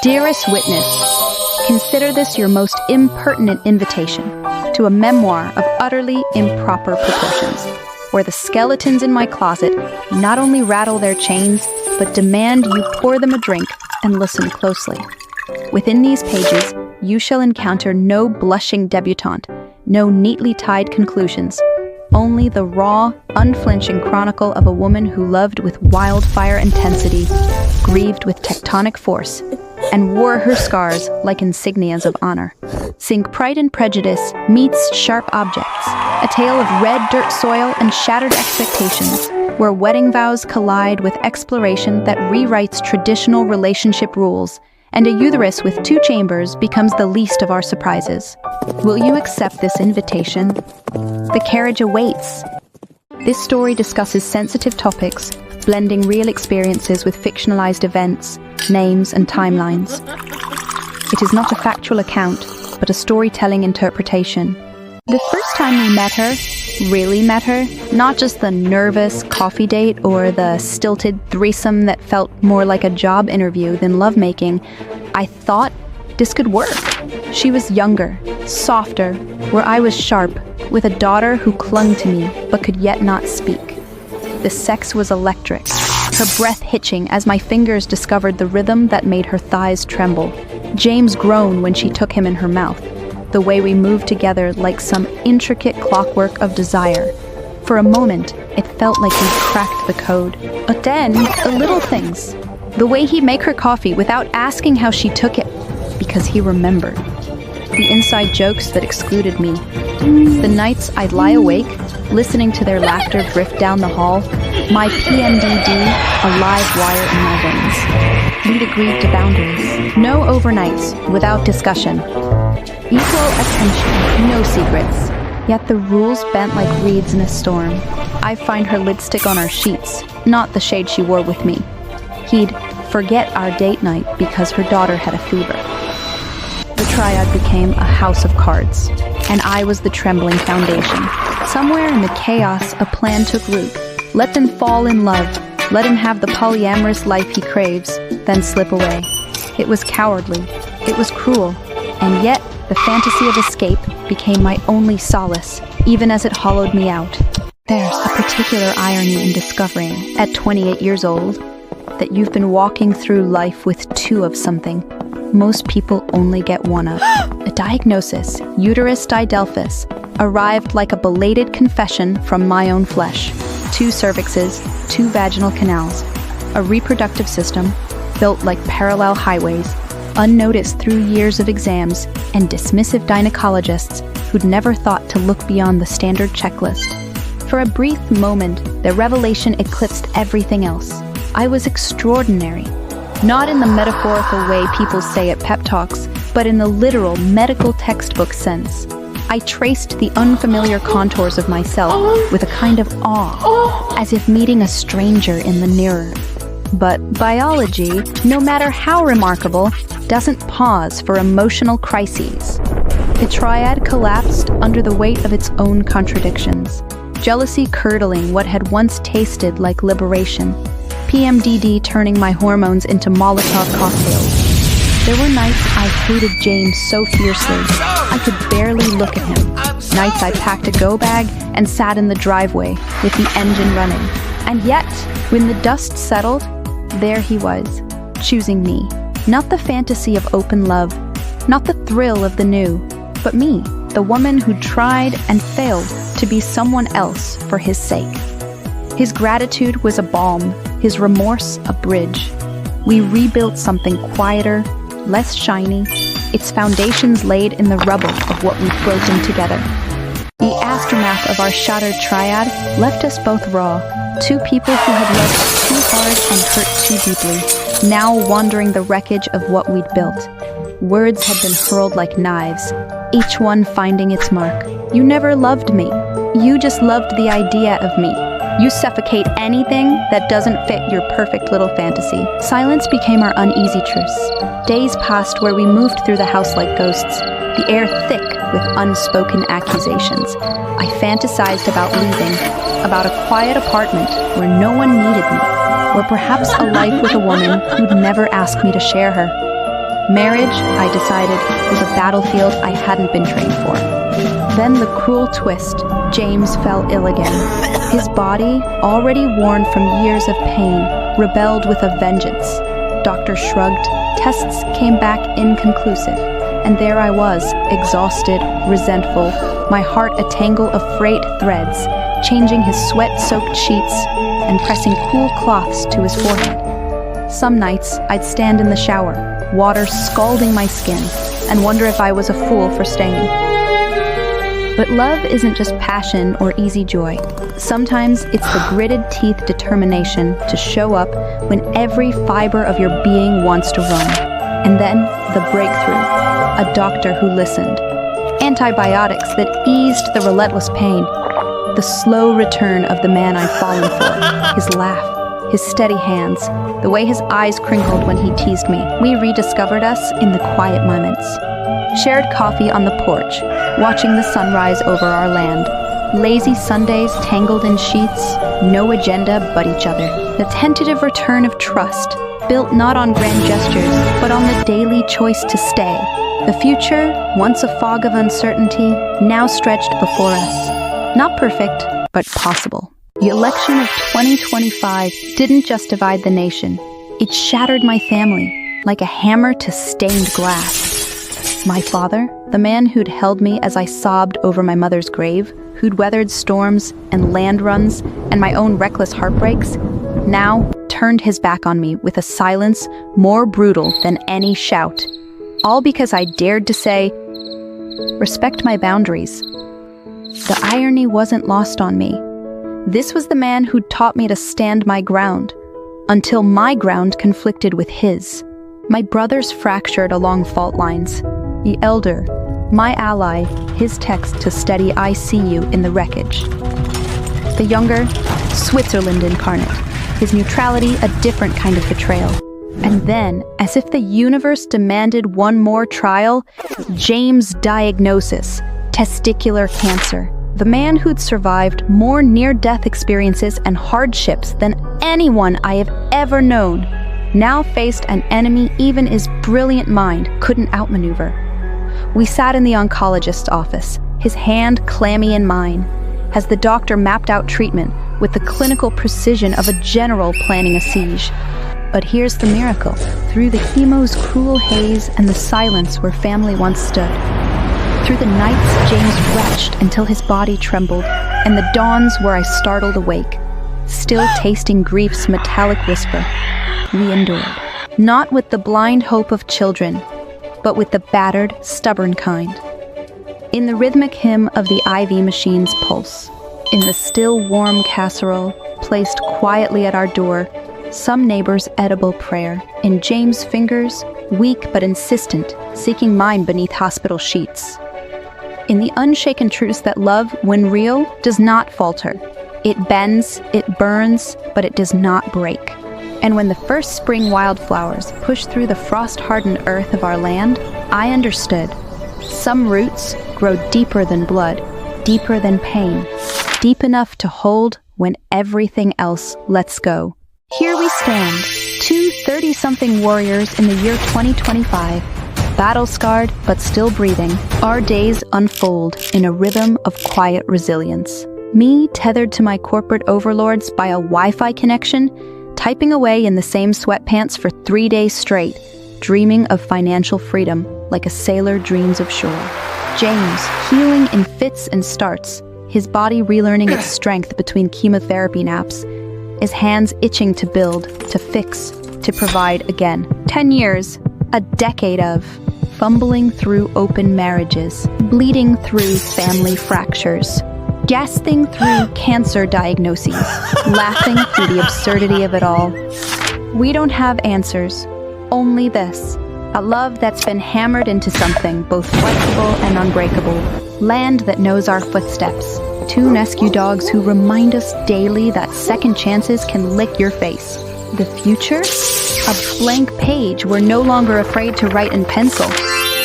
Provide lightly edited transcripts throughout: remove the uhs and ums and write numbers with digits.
Dearest witness, consider this your most impertinent invitation to a memoir of utterly improper proportions, where the skeletons in my closet not only rattle their chains, but demand you pour them a drink and listen closely. Within these pages, you shall encounter no blushing debutante, no neatly tied conclusions, only the raw, unflinching chronicle of a woman who loved with wildfire intensity, grieved with tectonic force, and wore her scars like insignias of honor. Sink Pride and Prejudice meets Sharp Objects, a tale of red dirt soil and shattered expectations, where wedding vows collide with exploration that rewrites traditional relationship rules, and a uterus with 2 chambers becomes the least of our surprises. Will you accept this invitation? The carriage awaits. This story discusses sensitive topics, blending real experiences with fictionalized events, names, and timelines. It is not a factual account, but a storytelling interpretation. The first time we met her, really met her, not just the nervous coffee date or the stilted threesome that felt more like a job interview than lovemaking, I thought this could work. She was younger, softer, where I was sharp, with a daughter who clung to me but could yet not speak. The sex was electric, her breath hitching as my fingers discovered the rhythm that made her thighs tremble. James groaned when she took him in her mouth, the way we moved together like some intricate clockwork of desire. For a moment, it felt like we'd cracked the code. But then, the little things. The way he'd make her coffee without asking how she took it, because he remembered. The inside jokes that excluded me. The nights I'd lie awake, listening to their laughter drift down the hall, my PMDD a live wire in my veins. We'd agreed to boundaries. No overnights, without discussion. Equal attention, no secrets. Yet the rules bent like reeds in a storm. I find her lipstick on our sheets, not the shade she wore with me. He'd forget our date night because her daughter had a fever. The triad became a house of cards, and I was the trembling foundation. Somewhere in the chaos, a plan took root. Let them fall in love. Let him have the polyamorous life he craves, then slip away. It was cowardly. It was cruel. And yet, the fantasy of escape became my only solace, even as it hollowed me out. There's a particular irony in discovering, at 28 years old, that you've been walking through life with 2 of something most people only get 1 of. A diagnosis, uterus didelphys, arrived like a belated confession from my own flesh. 2 cervixes, 2 vaginal canals, a reproductive system built like parallel highways, unnoticed through years of exams and dismissive gynecologists who'd never thought to look beyond the standard checklist. For a brief moment, the revelation eclipsed everything else. I was extraordinary. Not in the metaphorical way people say at pep talks, but in the literal medical textbook sense. I traced the unfamiliar contours of myself with a kind of awe, as if meeting a stranger in the mirror. But biology, no matter how remarkable, doesn't pause for emotional crises. The triad collapsed under the weight of its own contradictions, jealousy curdling what had once tasted like liberation, PMDD turning my hormones into Molotov cocktails. There were nights I hated James so fiercely, I could barely look at him. Nights I packed a go bag and sat in the driveway with the engine running. And yet, when the dust settled, there he was, choosing me. Not the fantasy of open love, not the thrill of the new, but me, the woman who tried and failed to be someone else for his sake. His gratitude was a balm, his remorse a bridge. We rebuilt something quieter, less shiny, its foundations laid in the rubble of what we'd broken together. The aftermath of our shattered triad left us both raw, 2 people who had loved too hard and hurt too deeply, now wandering the wreckage of what we'd built. Words had been hurled like knives, each one finding its mark. You never loved me. You just loved the idea of me. You suffocate anything that doesn't fit your perfect little fantasy. Silence became our uneasy truce. Days passed where we moved through the house like ghosts, the air thick with unspoken accusations. I fantasized about leaving, about a quiet apartment where no one needed me, or perhaps a life with a woman who'd never ask me to share her. Marriage, I decided, was a battlefield I hadn't been trained for. Then the cruel twist. James fell ill again. His body, already worn from years of pain, rebelled with a vengeance. Doctors shrugged, tests came back inconclusive, and there I was, exhausted, resentful, my heart a tangle of frayed threads, changing his sweat-soaked sheets and pressing cool cloths to his forehead. Some nights, I'd stand in the shower, water scalding my skin, and wonder if I was a fool for staying. But love isn't just passion or easy joy. Sometimes it's the gritted teeth determination to show up when every fiber of your being wants to run. And then the breakthrough, a doctor who listened. Antibiotics that eased the relentless pain. The slow return of the man I'd fallen for. His laugh, his steady hands, the way his eyes crinkled when he teased me. We rediscovered us in the quiet moments. Shared coffee on the porch, watching the sunrise over our land. Lazy Sundays tangled in sheets, no agenda but each other. The tentative return of trust, built not on grand gestures, but on the daily choice to stay. The future, once a fog of uncertainty, now stretched before us. Not perfect, but possible. The election of 2025 didn't just divide the nation. It shattered my family, like a hammer to stained glass. My father, the man who'd held me as I sobbed over my mother's grave, who'd weathered storms and land runs and my own reckless heartbreaks, now turned his back on me with a silence more brutal than any shout. All because I dared to say, respect my boundaries. The irony wasn't lost on me. This was the man who'd taught me to stand my ground, until my ground conflicted with his. My brothers fractured along fault lines. The elder, my ally, his text to steady I see you in the wreckage. The younger, Switzerland incarnate, his neutrality a different kind of betrayal. And then, as if the universe demanded one more trial, James' diagnosis, testicular cancer. The man who'd survived more near-death experiences and hardships than anyone I have ever known, now faced an enemy even his brilliant mind couldn't outmaneuver. We sat in the oncologist's office, his hand clammy in mine, as the doctor mapped out treatment with the clinical precision of a general planning a siege. But here's the miracle. Through the chemo's cruel haze and the silence where family once stood. Through the nights James retched until his body trembled, and the dawns where I startled awake, still tasting grief's metallic whisper, we endured. Not with the blind hope of children, but with the battered, stubborn kind. In the rhythmic hymn of the IV machine's pulse, in the still warm casserole placed quietly at our door, some neighbor's edible prayer, in James' fingers, weak but insistent, seeking mine beneath hospital sheets. In the unshaken truth that love, when real, does not falter. It bends, it burns, but it does not break. And when the first spring wildflowers pushed through the frost-hardened earth of our land, I understood. Some roots grow deeper than blood, deeper than pain, deep enough to hold when everything else lets go. Here we stand, two 30-something warriors in the year 2025, battle-scarred but still breathing. Our days unfold in a rhythm of quiet resilience. Me tethered to my corporate overlords by a Wi-Fi connection, typing away in the same sweatpants for 3 days straight, dreaming of financial freedom like a sailor dreams of shore. James, healing in fits and starts, his body relearning its strength between chemotherapy naps, his hands itching to build, to fix, to provide again. 10 years, a decade of fumbling through open marriages, bleeding through family fractures, gasping through cancer diagnoses, laughing through the absurdity of it all. We don't have answers, only this. A love that's been hammered into something both flexible and unbreakable. Land that knows our footsteps. Two rescue dogs who remind us daily that second chances can lick your face. The future? A blank page we're no longer afraid to write in pencil.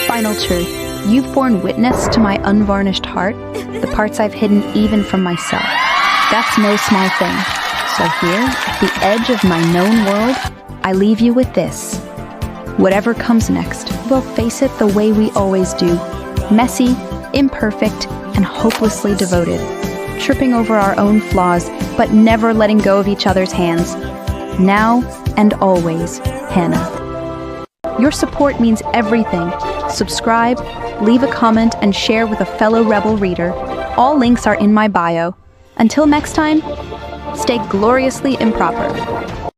Final truth. You've borne witness to my unvarnished heart, the parts I've hidden even from myself. That's no small thing. So here, at the edge of my known world, I leave you with this. Whatever comes next, we'll face it the way we always do. Messy, imperfect, and hopelessly devoted. Tripping over our own flaws, but never letting go of each other's hands. Now and always, Hannah. Your support means everything. Subscribe, leave a comment, and share with a fellow Rebel reader. All links are in my bio. Until next time, stay gloriously improper.